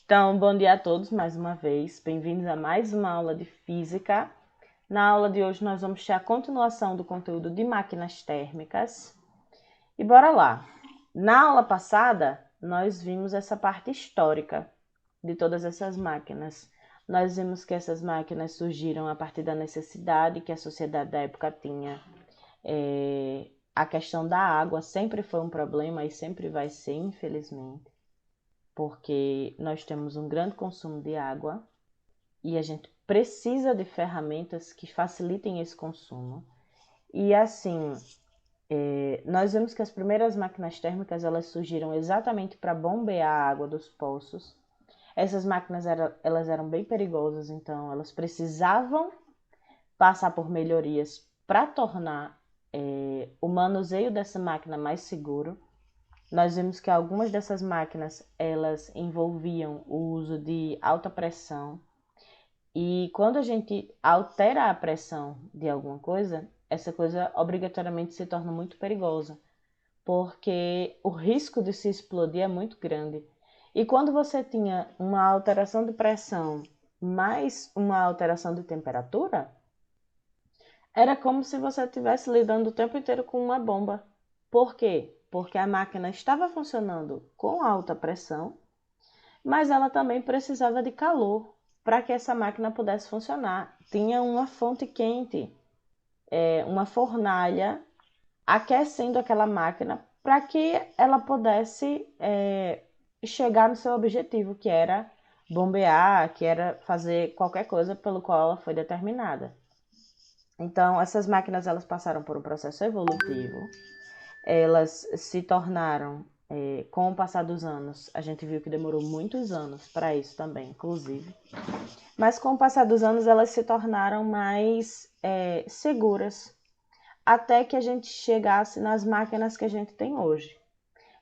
Então, bom dia a todos mais uma vez. Bem-vindos a mais uma aula de física. Na aula de hoje nós vamos ter a continuação do conteúdo de máquinas térmicas. E bora lá. Na aula passada, nós vimos essa parte histórica de todas essas máquinas. Nós vimos que essas máquinas surgiram a partir da necessidade que a sociedade da época tinha. A questão da água sempre foi um problema e sempre vai ser, infelizmente, porque nós temos um grande consumo de água e a gente precisa de ferramentas que facilitem esse consumo. E assim, nós vemos que as primeiras máquinas térmicas elas surgiram exatamente para bombear a água dos poços. Essas máquinas elas eram bem perigosas, então elas precisavam passar por melhorias para tornar o manuseio dessa máquina mais seguro. Nós vimos que algumas dessas máquinas elas envolviam o uso de alta pressão. E quando a gente altera a pressão de alguma coisa, essa coisa obrigatoriamente se torna muito perigosa, porque o risco de se explodir é muito grande. E quando você tinha uma alteração de pressão mais uma alteração de temperatura, era como se você estivesse lidando o tempo inteiro com uma bomba. Por quê? Porque a máquina estava funcionando com alta pressão, mas ela também precisava de calor para que essa máquina pudesse funcionar. Tinha uma fonte quente, uma fornalha aquecendo aquela máquina para que ela pudesse chegar no seu objetivo, que era bombear, que era fazer qualquer coisa pelo qual ela foi determinada. Então, essas máquinas elas passaram por um processo evolutivo, elas se tornaram, com o passar dos anos, a gente viu que demorou muitos anos para isso também, inclusive, mas com o passar dos anos elas se tornaram mais seguras, até que a gente chegasse nas máquinas que a gente tem hoje.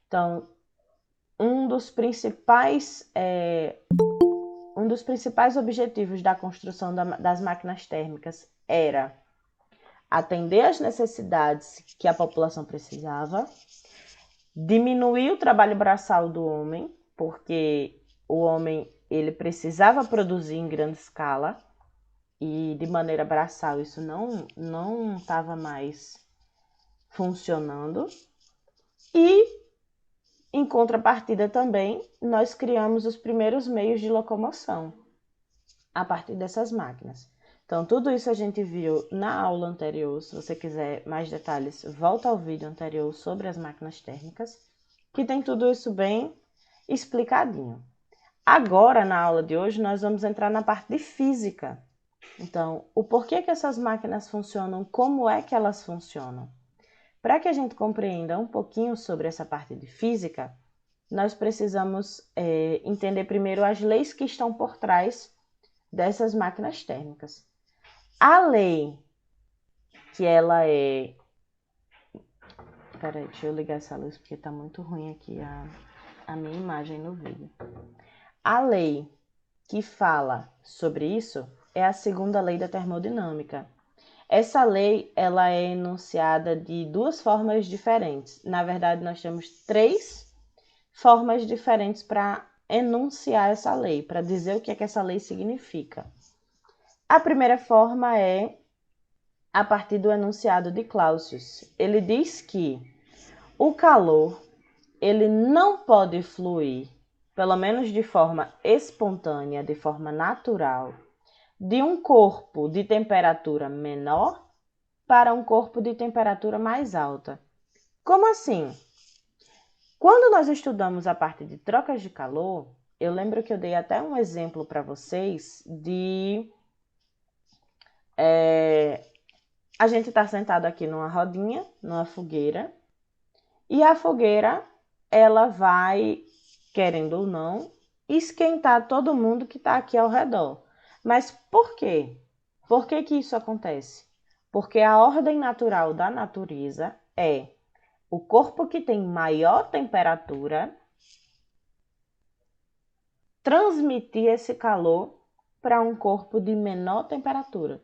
Então, um dos principais objetivos da construção das máquinas térmicas era atender às necessidades que a população precisava, diminuir o trabalho braçal do homem, porque o homem ele precisava produzir em grande escala e de maneira braçal isso não estava mais funcionando. E, em contrapartida também, nós criamos os primeiros meios de locomoção a partir dessas máquinas. Então, tudo isso a gente viu na aula anterior. Se você quiser mais detalhes, volta ao vídeo anterior sobre as máquinas térmicas, que tem tudo isso bem explicadinho. Agora, na aula de hoje, nós vamos entrar na parte de física. Então, o porquê que essas máquinas funcionam, como é que elas funcionam. Para que a gente compreenda um pouquinho sobre essa parte de física, nós precisamos entender primeiro as leis que estão por trás dessas máquinas térmicas. A lei, que ela é... Peraí, deixa eu ligar essa luz porque tá muito ruim aqui a minha imagem no vídeo. A lei que fala sobre isso é a segunda lei da termodinâmica. Essa lei ela é enunciada de duas formas diferentes. Na verdade, nós temos três formas diferentes para enunciar essa lei, para dizer o que é que essa lei significa. A primeira forma é a partir do enunciado de Clausius. Ele diz que o calor ele não pode fluir, pelo menos de forma espontânea, de forma natural, de um corpo de temperatura menor para um corpo de temperatura mais alta. Como assim? Quando nós estudamos a parte de trocas de calor, eu lembro que eu dei até um exemplo para vocês de... a gente está sentado aqui numa rodinha, numa fogueira, e a fogueira, ela vai, querendo ou não, esquentar todo mundo que está aqui ao redor. Mas por quê? Por que que isso acontece? Porque a ordem natural da natureza é o corpo que tem maior temperatura transmitir esse calor para um corpo de menor temperatura.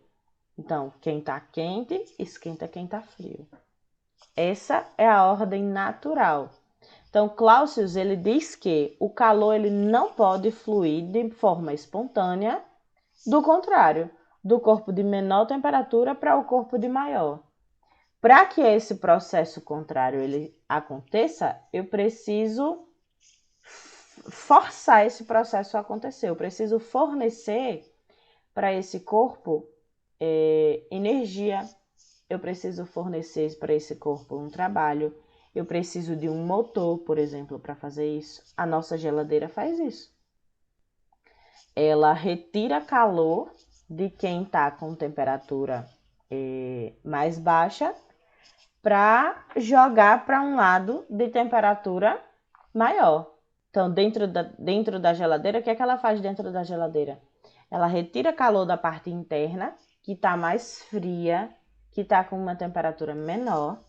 Então, quem está quente, esquenta quem está frio. Essa é a ordem natural. Então, Clausius, ele diz que o calor ele não pode fluir de forma espontânea, do contrário, do corpo de menor temperatura para o corpo de maior. Para que esse processo contrário ele aconteça, eu preciso forçar esse processo a acontecer. Eu preciso fornecer para esse corpo energia. Eu preciso fornecer para esse corpo um trabalho. Eu preciso de um motor, por exemplo, para fazer isso. A nossa geladeira faz isso. Ela retira calor de quem está com temperatura mais baixa para jogar para um lado de temperatura maior. Então, dentro da geladeira, o que é que ela faz dentro da geladeira? Ela retira calor da parte interna, que está mais fria, que está com uma temperatura menor,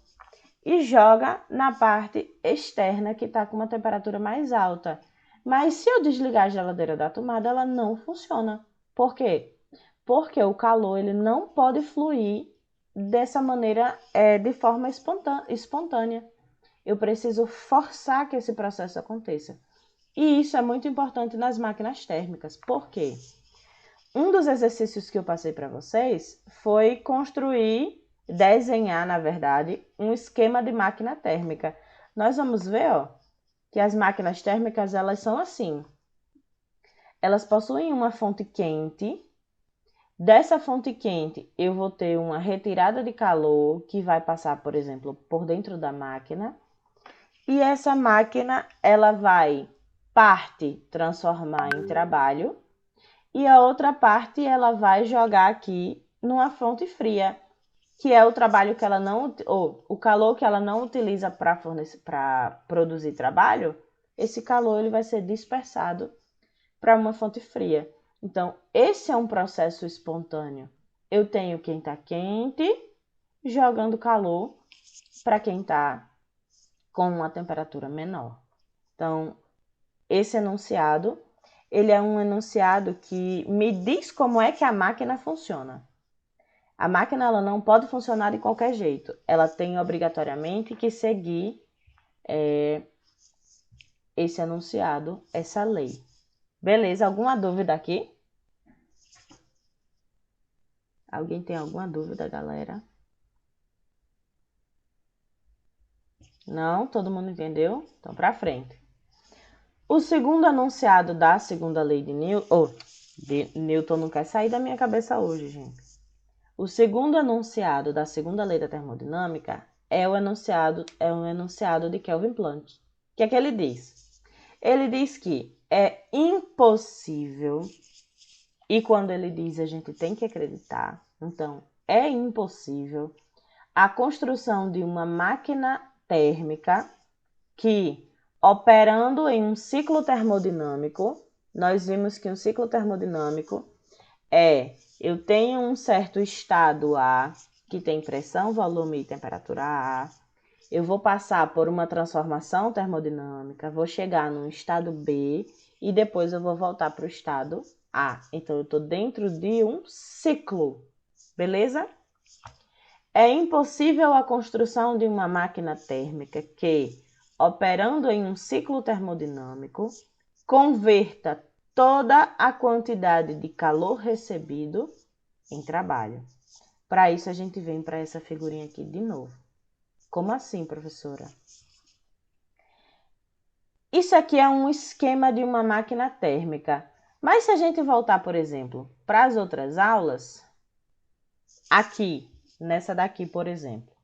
e joga na parte externa, que está com uma temperatura mais alta. Mas se eu desligar a geladeira da tomada, ela não funciona. Por quê? Porque o calor ele não pode fluir dessa maneira, de forma espontânea. Eu preciso forçar que esse processo aconteça. E isso é muito importante nas máquinas térmicas. Por quê? Um dos exercícios que eu passei para vocês foi desenhar, na verdade, um esquema de máquina térmica. Nós vamos ver, que as máquinas térmicas, elas são assim. Elas possuem uma fonte quente. Dessa fonte quente, eu vou ter uma retirada de calor que vai passar, por exemplo, por dentro da máquina. E essa máquina, ela vai, parte, transformar em trabalho. E a outra parte, ela vai jogar aqui numa fonte fria, que é o trabalho que ela não, ou o calor que ela não utiliza para produzir trabalho. Esse calor ele vai ser dispersado para uma fonte fria. Então, esse é um processo espontâneo. Eu tenho quem está quente jogando calor para quem está com uma temperatura menor. Então, esse enunciado, ele é um enunciado que me diz como é que a máquina funciona. A máquina ela não pode funcionar de qualquer jeito. Ela tem obrigatoriamente que seguir esse enunciado, essa lei. Beleza? Alguma dúvida aqui? Alguém tem alguma dúvida, galera? Não? Todo mundo entendeu? Então, para frente. O segundo enunciado da segunda lei de Newton... Newton não quer sair da minha cabeça hoje, gente. O segundo enunciado da segunda lei da termodinâmica é um enunciado de Kelvin Planck. O que é que ele diz? Ele diz que é impossível, e quando ele diz a gente tem que acreditar, então é impossível a construção de uma máquina térmica que, operando em um ciclo termodinâmico, nós vimos que um ciclo termodinâmico eu tenho um certo estado A, que tem pressão, volume e temperatura A. Eu vou passar por uma transformação termodinâmica, vou chegar num estado B e depois eu vou voltar para o estado A. Então, eu estou dentro de um ciclo, beleza? É impossível a construção de uma máquina térmica que, operando em um ciclo termodinâmico, converta toda a quantidade de calor recebido em trabalho. Para isso, a gente vem para essa figurinha aqui de novo. Como assim, professora? Isso aqui é um esquema de uma máquina térmica. Mas se a gente voltar, por exemplo, para as outras aulas, aqui, nessa daqui, por exemplo,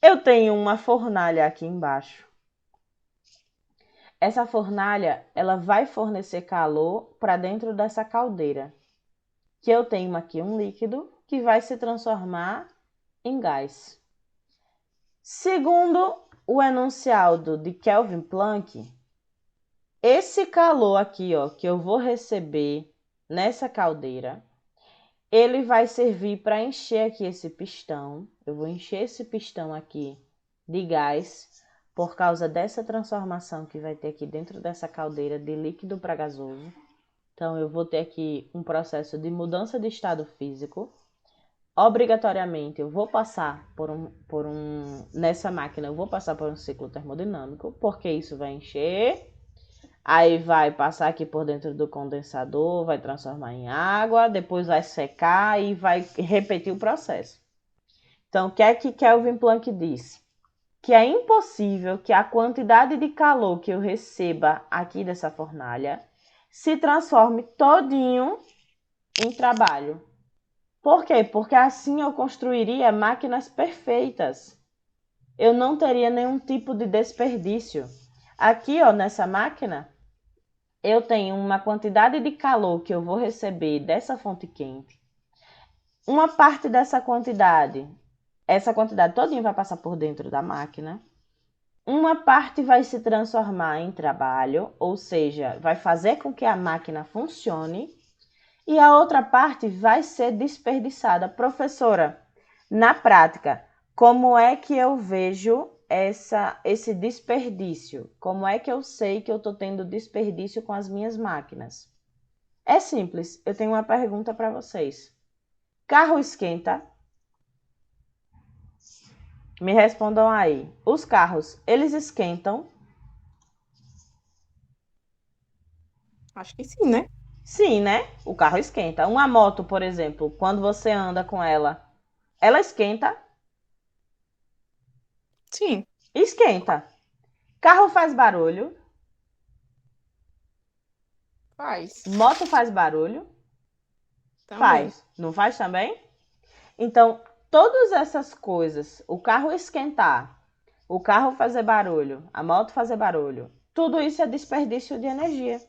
eu tenho uma fornalha aqui embaixo. Essa fornalha, ela vai fornecer calor para dentro dessa caldeira. Que eu tenho aqui um líquido que vai se transformar em gás. Segundo o enunciado de Kelvin Planck, esse calor aqui, que eu vou receber nessa caldeira, ele vai servir para encher aqui esse pistão. Eu vou encher esse pistão aqui de gás por causa dessa transformação que vai ter aqui dentro dessa caldeira de líquido para gasoso. Então, eu vou ter aqui um processo de mudança de estado físico. obrigatoriamente eu vou passar nessa máquina eu vou passar por um ciclo termodinâmico, porque isso vai encher, aí vai passar aqui por dentro do condensador, vai transformar em água, depois vai secar e vai repetir o processo. Então, o que é que Kelvin Planck disse? Que é impossível que a quantidade de calor que eu receba aqui dessa fornalha se transforme todinho em trabalho. Por quê? Porque assim eu construiria máquinas perfeitas. Eu não teria nenhum tipo de desperdício. Aqui, ó, nessa máquina, eu tenho uma quantidade de calor que eu vou receber dessa fonte quente. Uma parte dessa quantidade, essa quantidade todinha vai passar por dentro da máquina. Uma parte vai se transformar em trabalho, ou seja, vai fazer com que a máquina funcione. E a outra parte vai ser desperdiçada. Professora, na prática, como é que eu vejo esse desperdício? Como é que eu sei que eu estou tendo desperdício com as minhas máquinas? É simples, eu tenho uma pergunta para vocês. Carro esquenta? Me respondam aí. Os carros, eles esquentam? Acho que sim, né? Sim, né? O carro esquenta. Uma moto, por exemplo, quando você anda com ela, ela esquenta? Sim, Esquenta. Carro faz barulho? faz. Moto faz barulho? Também. Faz. Não faz também? Então, todas essas coisas, o carro esquentar, o carro fazer barulho, a moto fazer barulho, tudo isso é desperdício de energia.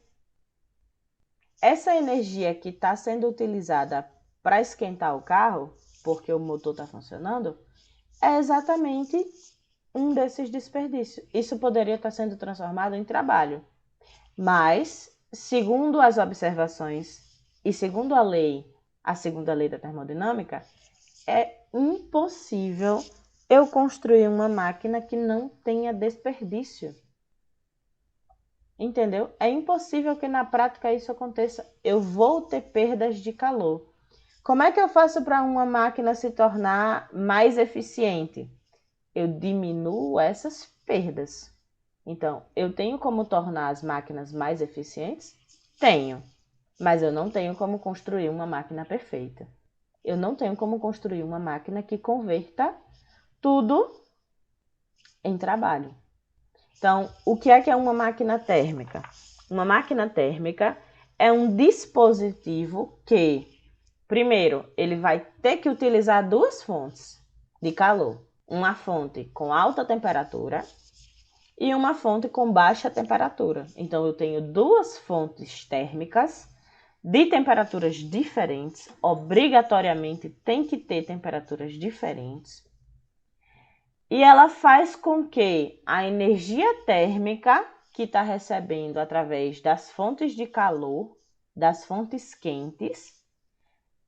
Essa energia que está sendo utilizada para esquentar o carro, porque o motor está funcionando, é exatamente um desses desperdícios. Isso poderia estar sendo transformado em trabalho. Mas, segundo as observações e segundo a segunda lei da termodinâmica, é impossível eu construir uma máquina que não tenha desperdício. Entendeu? É impossível que na prática isso aconteça. Eu vou ter perdas de calor. Como é que eu faço para uma máquina se tornar mais eficiente? Eu diminuo essas perdas. Então, eu tenho como tornar as máquinas mais eficientes? Tenho. Mas eu não tenho como construir uma máquina perfeita. Eu não tenho como construir uma máquina que converta tudo em trabalho. Então, o que é uma máquina térmica? Uma máquina térmica é um dispositivo que, primeiro, ele vai ter que utilizar duas fontes de calor. Uma fonte com alta temperatura e uma fonte com baixa temperatura. Então, eu tenho duas fontes térmicas de temperaturas diferentes, obrigatoriamente tem que ter temperaturas diferentes. E ela faz com que a energia térmica que está recebendo através das fontes de calor, das fontes quentes,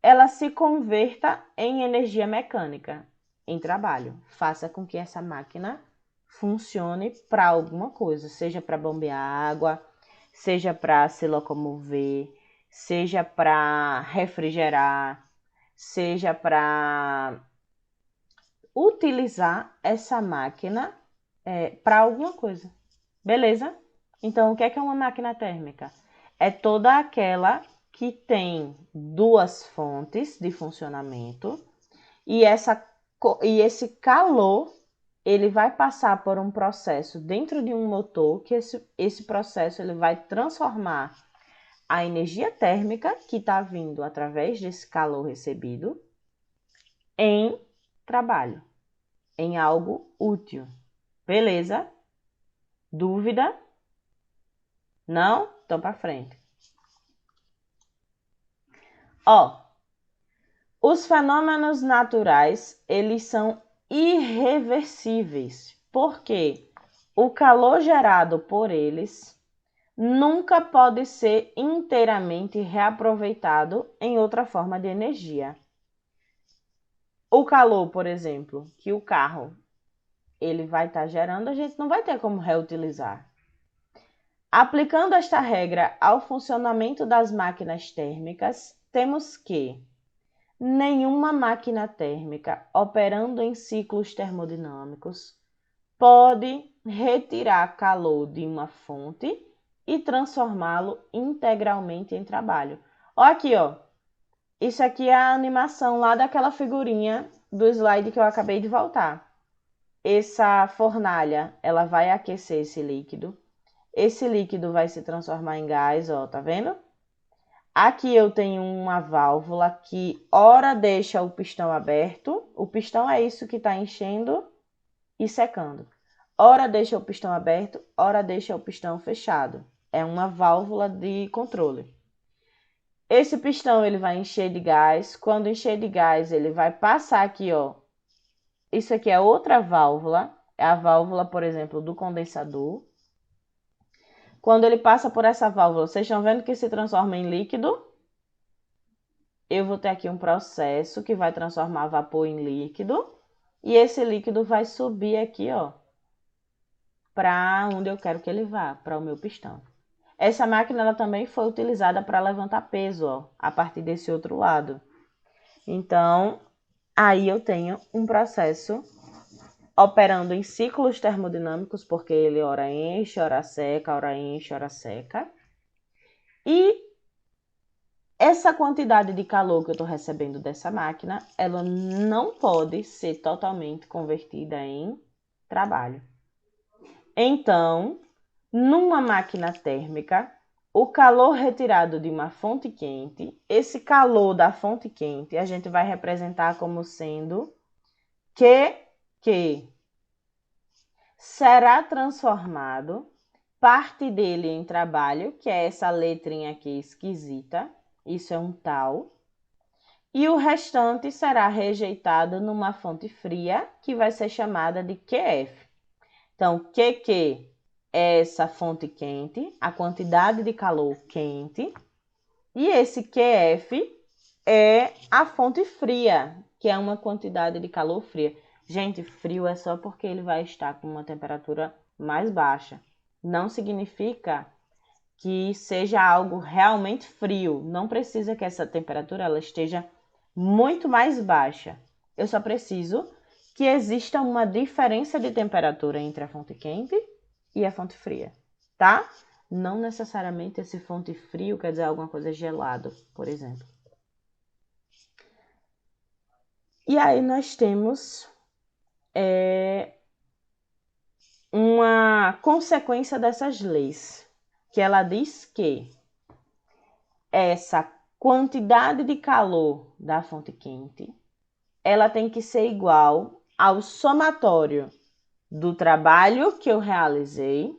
ela se converta em energia mecânica, em trabalho. Faça com que essa máquina funcione para alguma coisa, seja para bombear água, seja para se locomover, seja para refrigerar, seja para utilizar essa máquina para alguma coisa. Beleza? Então, o que é uma máquina térmica? É toda aquela que tem duas fontes de funcionamento e, e esse calor ele vai passar por um processo dentro de um motor que esse processo ele vai transformar a energia térmica que está vindo através desse calor recebido em trabalho, em algo útil. Beleza? Dúvida? Não? Então para frente. Ó, os fenômenos naturais, eles são irreversíveis, porque o calor gerado por eles nunca pode ser inteiramente reaproveitado em outra forma de energia. O calor, por exemplo, que o carro ele vai estar gerando, a gente não vai ter como reutilizar. Aplicando esta regra ao funcionamento das máquinas térmicas, temos que Nenhuma máquina térmica operando em ciclos termodinâmicos pode retirar calor de uma fonte e transformá-lo integralmente em trabalho. Olha aqui, ó. Isso aqui é a animação lá daquela figurinha do slide que eu acabei de voltar. Essa fornalha, ela vai aquecer esse líquido. Esse líquido vai se transformar em gás, ó, tá vendo? Aqui eu tenho uma válvula que ora deixa o pistão aberto. O pistão é isso que está enchendo e secando. Ora deixa o pistão aberto, ora deixa o pistão fechado. É uma válvula de controle. Esse pistão ele vai encher de gás. Quando encher de gás, ele vai passar aqui, ó. Isso aqui é outra válvula. É a válvula, por exemplo, do condensador. Quando ele passa por essa válvula, vocês estão vendo que se transforma em líquido? Eu vou ter aqui um processo que vai transformar vapor em líquido. E esse líquido vai subir aqui, ó, para onde eu quero que ele vá, para o meu pistão. Essa máquina ela também foi utilizada para levantar peso, ó, a partir desse outro lado. Então, aí eu tenho um processo operando em ciclos termodinâmicos, porque ele ora enche, ora seca, ora enche, ora seca. E essa quantidade de calor que eu estou recebendo dessa máquina, ela não pode ser totalmente convertida em trabalho. Então, numa máquina térmica, o calor retirado de uma fonte quente, esse calor da fonte quente, a gente vai representar como sendo que será transformado, parte dele em trabalho, que é essa letrinha aqui esquisita, isso é um tal, e o restante será rejeitado numa fonte fria, que vai ser chamada de QF. Então, QQ é essa fonte quente, a quantidade de calor quente, e esse QF é a fonte fria, que é uma quantidade de calor fria. Gente, frio é só porque ele vai estar com uma temperatura mais baixa. Não significa que seja algo realmente frio. Não precisa que essa temperatura ela esteja muito mais baixa. Eu só preciso que exista uma diferença de temperatura entre a fonte quente e a fonte fria, tá? Não necessariamente esse fonte frio quer dizer alguma coisa gelado, por exemplo. E aí nós temos uma consequência dessas leis, que ela diz que essa quantidade de calor da fonte quente, ela tem que ser igual ao somatório do trabalho que eu realizei,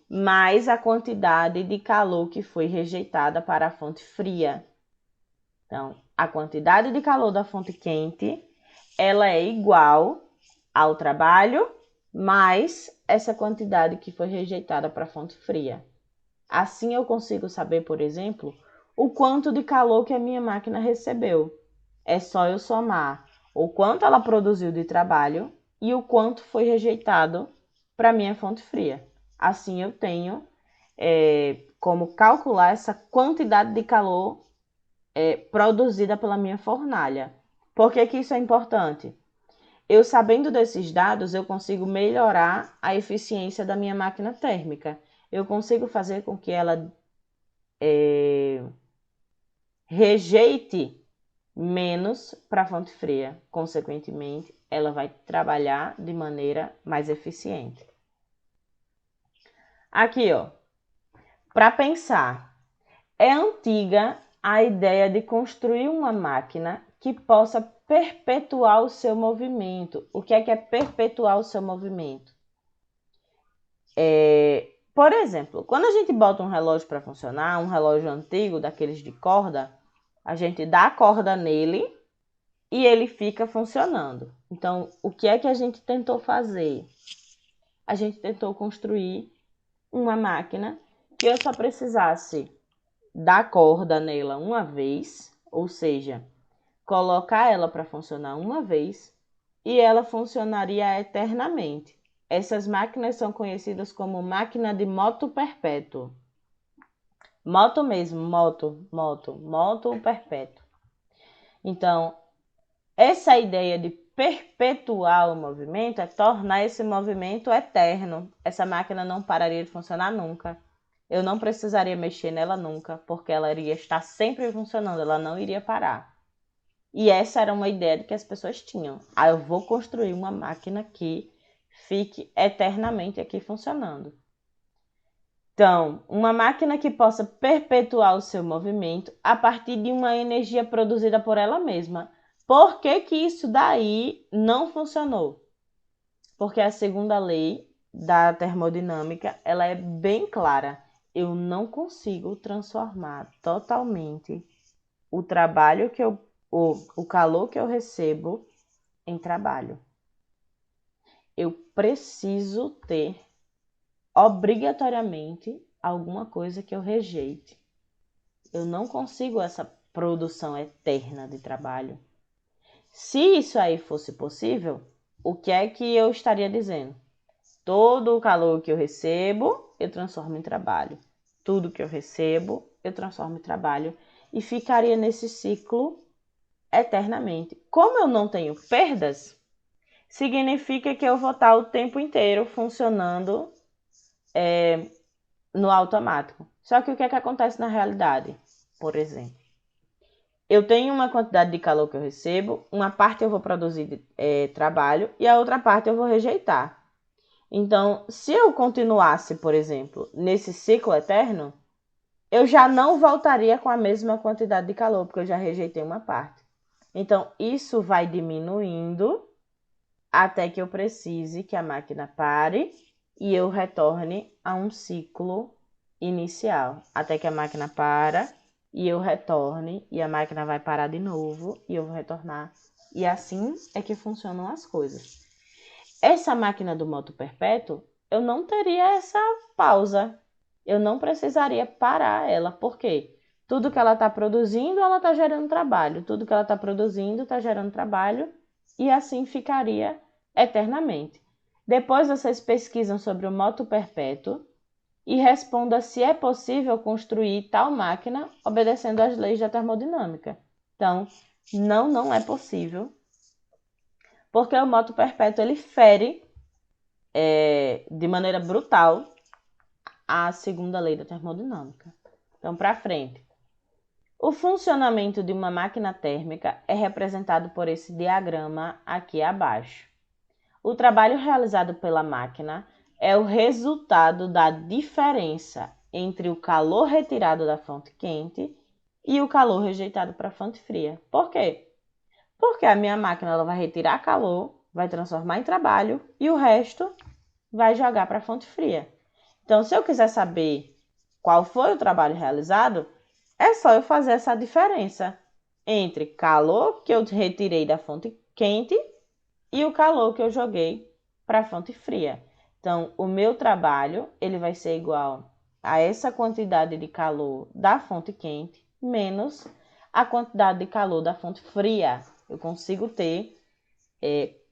mais a quantidade de calor que foi rejeitada para a fonte fria. Então, a quantidade de calor da fonte quente, ela é igual ao trabalho mais essa quantidade que foi rejeitada para a fonte fria. Assim eu consigo saber, por exemplo, o quanto de calor que a minha máquina recebeu. É só eu somar o quanto ela produziu de trabalho e o quanto foi rejeitado para a minha fonte fria. Assim eu tenho como calcular essa quantidade de calor produzida pela minha fornalha. Por que isso é importante? Eu sabendo desses dados, eu consigo melhorar a eficiência da minha máquina térmica. Eu consigo fazer com que ela rejeite menos para a fonte fria. Consequentemente, ela vai trabalhar de maneira mais eficiente. Aqui, ó, para pensar, é antiga a ideia de construir uma máquina que possa perpetuar o seu movimento. O que é perpetuar o seu movimento? Por exemplo, quando a gente bota um relógio para funcionar, um relógio antigo, daqueles de corda, a gente dá a corda nele e ele fica funcionando. Então, o que é que a gente tentou fazer? A gente tentou construir uma máquina que eu só precisasse dar corda nela uma vez, ou seja, colocar ela para funcionar uma vez e ela funcionaria eternamente. Essas máquinas são conhecidas como máquina de moto perpétuo. Moto mesmo, moto perpétuo. Então, Essa ideia de perpetuar o movimento é tornar esse movimento eterno. Essa máquina não pararia de funcionar nunca. Eu não precisaria mexer nela nunca, porque ela iria estar sempre funcionando, ela não iria parar. E essa era uma ideia que as pessoas tinham. Eu vou construir uma máquina que fique eternamente aqui funcionando. Então, uma máquina que possa perpetuar o seu movimento a partir de uma energia produzida por ela mesma. Por que que isso daí não funcionou? Porque a segunda lei da termodinâmica, ela é bem clara. Eu não consigo transformar totalmente o trabalho que o calor que eu recebo em trabalho. Eu preciso ter obrigatoriamente alguma coisa que eu rejeite. Eu não consigo essa produção eterna de trabalho. Se isso aí fosse possível, o que é que eu estaria dizendo? Todo o calor que eu recebo, eu transformo em trabalho. Tudo que eu recebo, eu transformo em trabalho. E ficaria nesse ciclo eternamente. Como eu não tenho perdas, significa que eu vou estar o tempo inteiro funcionando no automático. Só que o que é que acontece na realidade? Por exemplo, eu tenho uma quantidade de calor que eu recebo, uma parte eu vou produzir trabalho e a outra parte eu vou rejeitar. Então, se eu continuasse, por exemplo, nesse ciclo eterno, eu já não voltaria com a mesma quantidade de calor, porque eu já rejeitei uma parte. Então, isso vai diminuindo até que eu precise que a máquina pare e eu retorne a um ciclo inicial. Até que a máquina para e eu retorne e a máquina vai parar de novo e eu vou retornar. E assim é que funcionam as coisas. Essa máquina do moto perpétuo, eu não teria essa pausa. Eu não precisaria parar ela. Por quê? Tudo que ela está produzindo, ela está gerando trabalho. Tudo que ela está produzindo está gerando trabalho. E assim ficaria eternamente. Depois vocês pesquisam sobre o moto perpétuo e respondam se é possível construir tal máquina obedecendo às leis da termodinâmica. Então, não é possível. Porque o moto perpétuo ele fere de maneira brutal a segunda lei da termodinâmica. Então, para frente. O funcionamento de uma máquina térmica é representado por esse diagrama aqui abaixo. O trabalho realizado pela máquina é o resultado da diferença entre o calor retirado da fonte quente e o calor rejeitado para a fonte fria. Por quê? Porque a minha máquina ela vai retirar calor, vai transformar em trabalho e o resto vai jogar para a fonte fria. Então, se eu quiser saber qual foi o trabalho realizado, é só eu fazer essa diferença entre calor que eu retirei da fonte quente e o calor que eu joguei para a fonte fria. Então, o meu trabalho ele vai ser igual a essa quantidade de calor da fonte quente menos a quantidade de calor da fonte fria. Eu consigo ter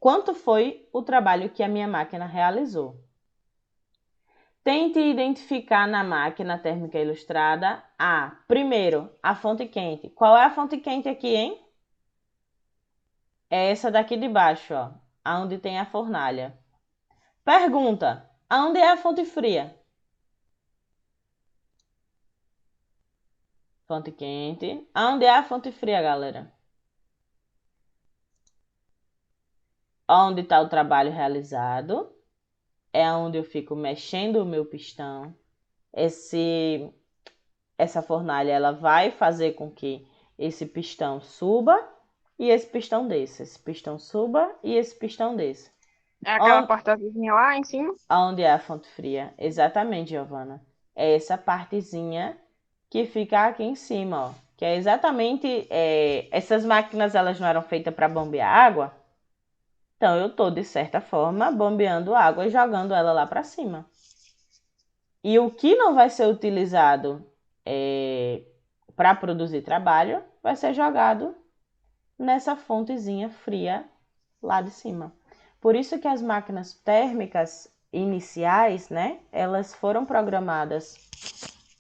quanto foi o trabalho que a minha máquina realizou. Tente identificar na máquina térmica ilustrada primeiro, a fonte quente. Qual é a fonte quente aqui, hein? É essa daqui de baixo, ó, onde tem a fornalha. Pergunta, aonde é a fonte fria? Fonte quente. Aonde é a fonte fria, galera? Onde está o trabalho realizado. É onde eu fico mexendo o meu pistão. Essa fornalha ela vai fazer com que esse pistão suba e esse pistão desça. Esse pistão suba e esse pistão desça. É aquela portazinha lá em cima? Onde é a fonte fria? Exatamente, Giovana. É essa partezinha que fica aqui em cima, ó. Que é exatamente... essas máquinas, elas não eram feitas para bombear água? Então, eu tô, de certa forma, bombeando água e jogando ela lá para cima. E o que não vai ser utilizado para produzir trabalho vai ser jogado nessa fontezinha fria lá de cima. Por isso que as máquinas térmicas iniciais, né, elas foram programadas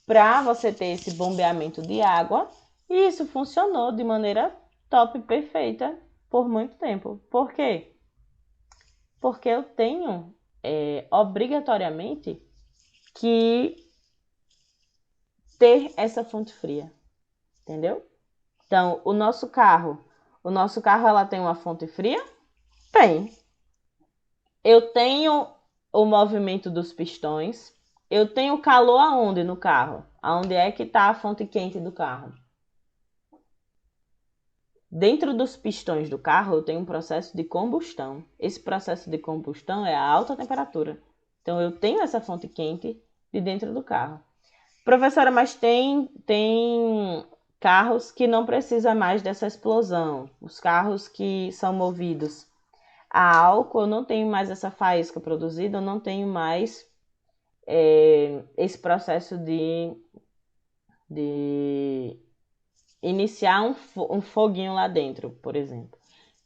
para você ter esse bombeamento de água e isso funcionou de maneira top, perfeita por muito tempo. Por quê? Porque eu tenho obrigatoriamente que ter essa fonte fria, entendeu? Então, o nosso carro ela tem uma fonte fria? Tem. Eu tenho o movimento dos pistões. Eu tenho calor aonde no carro? Aonde é que está a fonte quente do carro? Dentro dos pistões do carro, eu tenho um processo de combustão. Esse processo de combustão é a alta temperatura. Então, eu tenho essa fonte quente de dentro do carro. Professora, mas tem carros que não precisam mais dessa explosão. Os carros que são movidos a álcool, eu não tenho mais essa faísca produzida, eu não tenho mais esse processo de iniciar um foguinho lá dentro, por exemplo.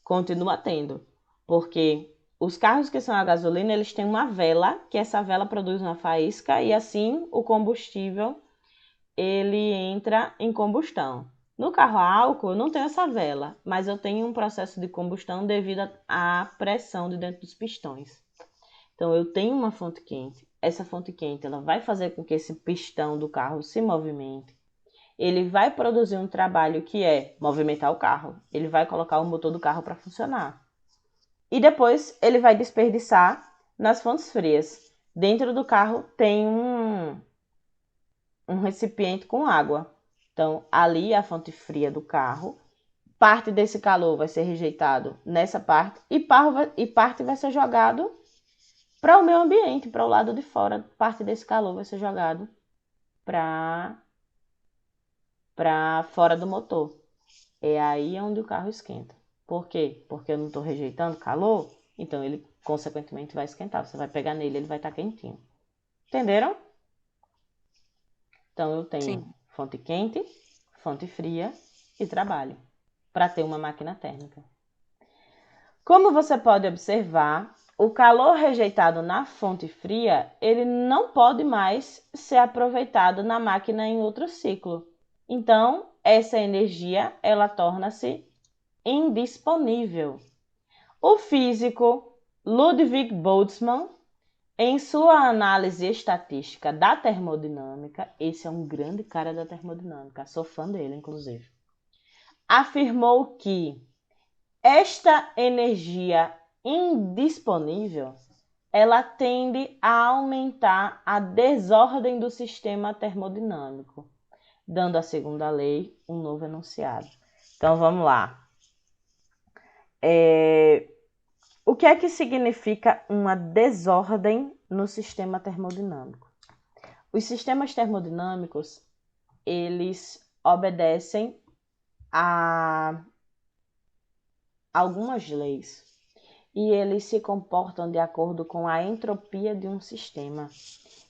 Continua tendo, porque os carros que são a gasolina, eles têm uma vela, que essa vela produz uma faísca e assim o combustível ele entra em combustão. No carro a álcool, eu não tenho essa vela, mas eu tenho um processo de combustão devido à pressão de dentro dos pistões. Então, eu tenho uma fonte quente. Essa fonte quente ela vai fazer com que esse pistão do carro se movimente. Ele vai produzir um trabalho que é movimentar o carro. Ele vai colocar o motor do carro para funcionar. E depois ele vai desperdiçar nas fontes frias. Dentro do carro tem um recipiente com água. Então, ali é a fonte fria do carro. Parte desse calor vai ser rejeitado nessa parte e parte vai ser jogado para o meio ambiente, para o lado de fora. Parte desse calor vai ser jogado para fora do motor. É aí onde o carro esquenta. Por quê? Porque eu não estou rejeitando calor, então ele, consequentemente, vai esquentar. Você vai pegar nele, ele vai estar quentinho. Entenderam? Então, eu tenho Sim. fonte quente, fonte fria e trabalho para ter uma máquina térmica. Como você pode observar, o calor rejeitado na fonte fria, ele não pode mais ser aproveitado na máquina em outro ciclo. Então, essa energia, ela torna-se indisponível. O físico Ludwig Boltzmann, em sua análise estatística da termodinâmica, esse é um grande cara da termodinâmica, sou fã dele, inclusive, afirmou que esta energia indisponível, ela tende a aumentar a desordem do sistema termodinâmico, dando à segunda lei um novo enunciado. Então, vamos lá. O que é que significa uma desordem no sistema termodinâmico? Os sistemas termodinâmicos, eles obedecem a algumas leis e eles se comportam de acordo com a entropia de um sistema.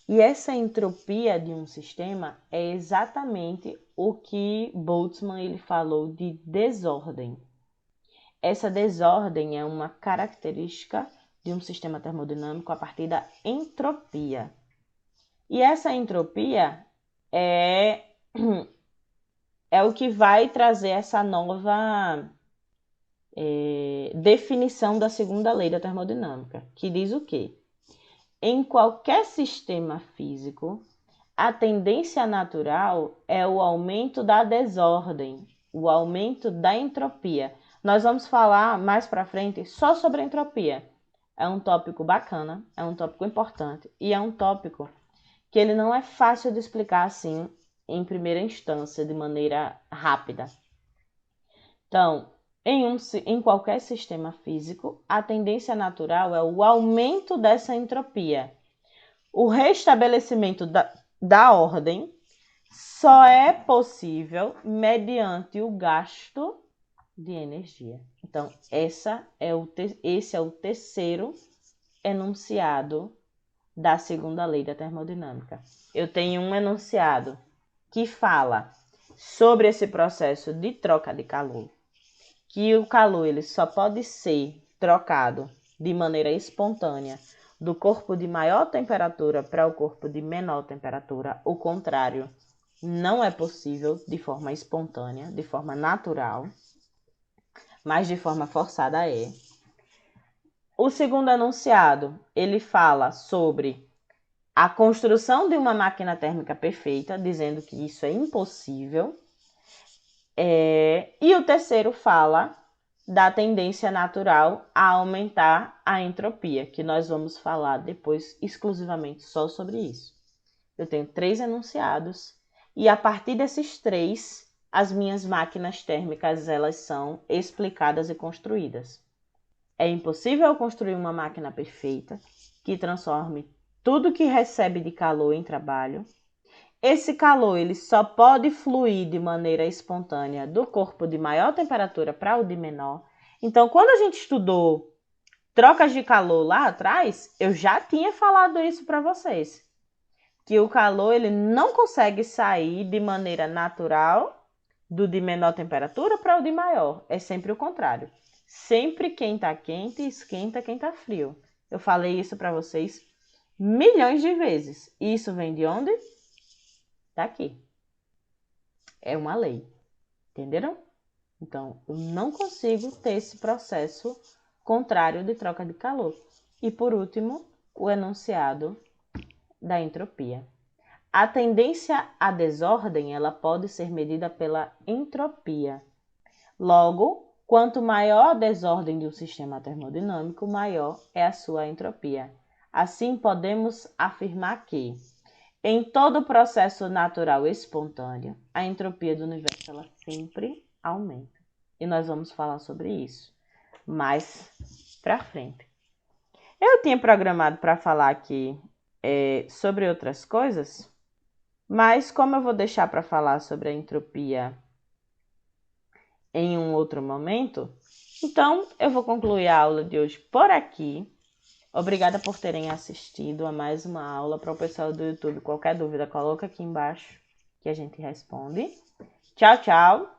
E essa entropia de um sistema é exatamente o que Boltzmann ele falou de desordem. Essa desordem é uma característica de um sistema termodinâmico a partir da entropia. E essa entropia é o que vai trazer essa nova definição da segunda lei da termodinâmica, que diz o quê? Em qualquer sistema físico, a tendência natural é o aumento da desordem, o aumento da entropia. Nós vamos falar mais para frente só sobre a entropia. É um tópico bacana, é um tópico importante e é um tópico que ele não é fácil de explicar assim em primeira instância, de maneira rápida. Então, em qualquer sistema físico, a tendência natural é o aumento dessa entropia. O restabelecimento da ordem só é possível mediante o gasto de energia. Então, esse é o terceiro enunciado da segunda lei da termodinâmica. Eu tenho um enunciado que fala sobre esse processo de troca de calor, que o calor ele só pode ser trocado de maneira espontânea do corpo de maior temperatura para o corpo de menor temperatura. O contrário não é possível de forma espontânea, de forma natural. mas de forma forçada é. O segundo enunciado, ele fala sobre a construção de uma máquina térmica perfeita, dizendo que isso é impossível. E o terceiro fala da tendência natural a aumentar a entropia, que nós vamos falar depois exclusivamente só sobre isso. Eu tenho 3 enunciados e a partir desses 3, as minhas máquinas térmicas elas são explicadas e construídas. É impossível construir uma máquina perfeita que transforme tudo que recebe de calor em trabalho. Esse calor ele só pode fluir de maneira espontânea do corpo de maior temperatura para o de menor. Então, quando a gente estudou trocas de calor lá atrás, eu já tinha falado isso para vocês. Que o calor ele não consegue sair de maneira natural do de menor temperatura para o de maior. É sempre o contrário. Sempre quem está quente esquenta quem está frio. Eu falei isso para vocês milhões de vezes. Isso vem de onde? Daqui. É uma lei. Entenderam? Então, eu não consigo ter esse processo contrário de troca de calor. E, por último, o enunciado da entropia. A tendência à desordem ela pode ser medida pela entropia. Logo, quanto maior a desordem de um sistema termodinâmico, maior é a sua entropia. Assim, podemos afirmar que, em todo processo natural espontâneo, a entropia do universo ela sempre aumenta. E nós vamos falar sobre isso mais para frente. Eu tinha programado para falar aqui sobre outras coisas, mas como eu vou deixar para falar sobre a entropia em um outro momento, então eu vou concluir a aula de hoje por aqui. Obrigada por terem assistido a mais uma aula. Para o pessoal do YouTube, qualquer dúvida, coloca aqui embaixo que a gente responde. Tchau, tchau!